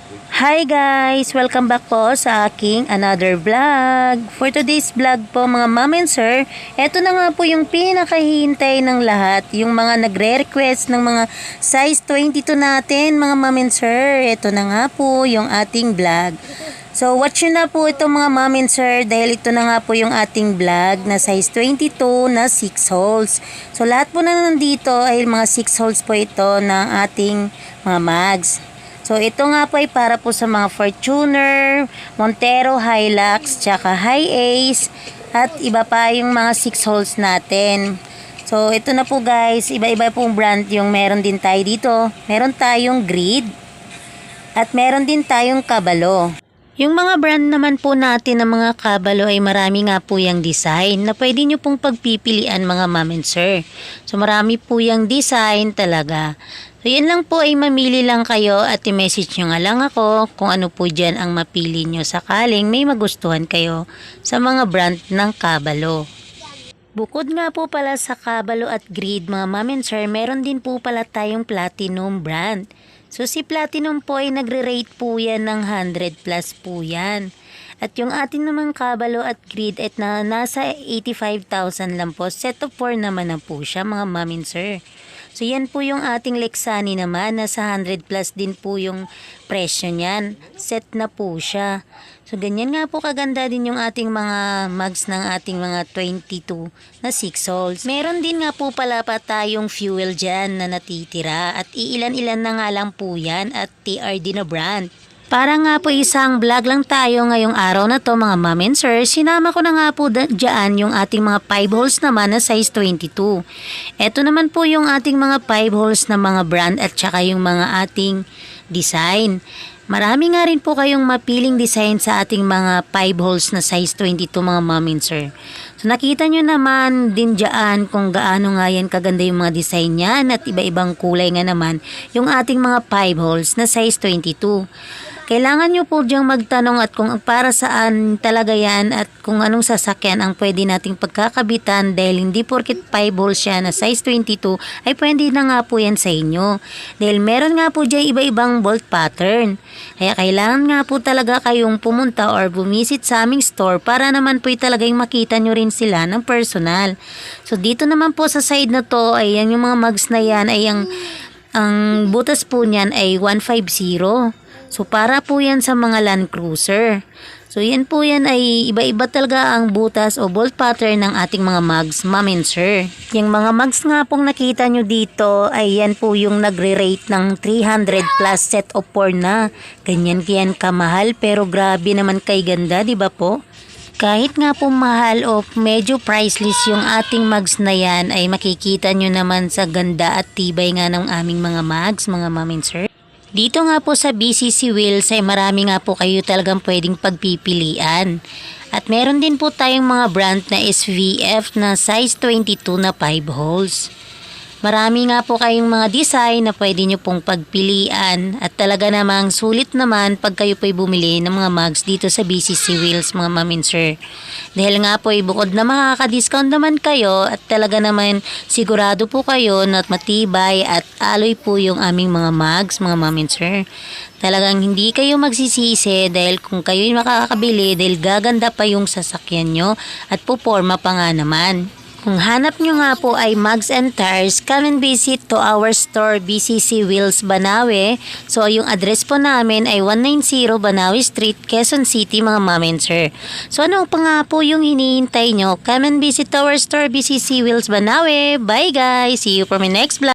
Hi guys! Welcome back po sa aking another vlog. For today's vlog po mga ma'am and sir, eto na nga po yung pinakahihintay ng lahat. Yung mga nagre-request ng mga size 22 natin mga ma'am and sir. Eto na nga po yung ating vlog. So watch nyo na po ito mga ma'am and sir dahil ito na nga po yung ating vlog na size 22 na 6 holes. So lahat po na nandito ay mga 6 holes po ito ng ating mga mags. So, ito nga po ay para po sa mga Fortuner, Montero, Hilux, tsaka Hi-Ace, at iba pa yung mga 6 holes natin. So, ito na po guys, iba-iba pong brand yung meron din tayo dito. Meron tayong Grid, at meron din tayong Caballo. Yung mga brand naman po natin ng mga Caballo ay marami nga po yung design na pwede nyo pong pagpipilian mga ma'am and sir. So marami po yung design talaga. So yun lang po ay mamili lang kayo at i-message nyo nga lang ako kung ano po dyan ang mapili nyo sakaling may magustuhan kayo sa mga brand ng Caballo. Bukod nga po pala sa Caballo at Grid mga ma'am and sir, meron din po pala tayong Platinum brand. So si Platinum po ay nagre-rate po yan ng 100 plus po yan. At yung atin naman Caballo at Grid at nasa 85,000 lang po. Set of 4 naman na po siya mga ma'am and sir. So yan po yung ating Lexani naman. Nasa 100 plus din po yung presyo niyan. Set na po siya. So ganyan nga po kaganda din yung ating mga mugs ng ating mga 22 na 6 holes. Meron din nga po pala pa tayong fuel dyan na natitira. At iilan-ilan na nga lang po yan at TRD na brand. Para nga po isang vlog lang tayo ngayong araw na to mga ma'am and sir, sinama ko na nga po dyan yung ating mga 5 holes naman na size 22. Ito naman po yung ating mga 5 holes na mga brand at saka yung mga ating design. Marami nga rin po kayong mapiling design sa ating mga 5 holes na size 22 mga ma'am and sir. So nakita nyo naman din dyan kung gaano nga yan kaganda yung mga design yan at iba-ibang kulay nga naman yung ating mga 5 holes na size 22. Kailangan nyo po diyang magtanong at kung para saan talaga yan at kung anong sasakyan ang pwede nating pagkakabitan dahil hindi porket 5 holes siya na size 22 ay pwede na nga po yan sa inyo. Dahil meron nga po dyan iba-ibang bolt pattern. Kaya kailangan nga po talaga kayong pumunta or bumisit sa aming store para naman po talagang makita nyo rin sila ng personal. So dito naman po sa side na to ay yan yung mga mugs na yan ay ang butas po niyan ay 150. So para po yan sa mga Land Cruiser. So yan po yan ay iba-iba talaga ang butas o bolt pattern ng ating mga mugs, ma'am and sir. Yung mga mugs nga pong nakita nyo dito ay yan po yung nagre-rate ng 300 plus set of 4 na. Ganyan yan kamahal pero grabe naman kay ganda, di ba po? Kahit nga po mahal o medyo priceless yung ating mugs na yan ay makikita nyo naman sa ganda at tibay nga ng aming mga mugs, mga ma'am and sir. Dito nga po sa BCC Wheels ay marami nga po kayo talagang pwedeng pagpipilian. At meron din po tayong mga brand na SVF na size 22 na 5 holes. Marami nga po kayong mga design na pwede nyo pong pagpilian at talaga namang sulit naman pag kayo po'y bumili ng mga mugs dito sa BCC Wheels mga ma'am and sir. Dahil nga po'y bukod na makaka-discount naman kayo at talaga naman sigurado po kayo na matibay at aloy po yung aming mga mugs mga ma'am and sir. Talagang hindi kayo magsisisi dahil kung kayo'y makakabili dahil gaganda pa yung sasakyan nyo at puporma pa nga naman. Kung hanap nyo nga po ay mugs and tires, come and visit to our store BCC Wheels Banawe. So yung address po namin ay 190 Banawe Street, Quezon City mga ma'am and sir. So ano pa nga po yung hinihintay nyo? Come and visit our store BCC Wheels Banawe. Bye guys! See you for my next vlog!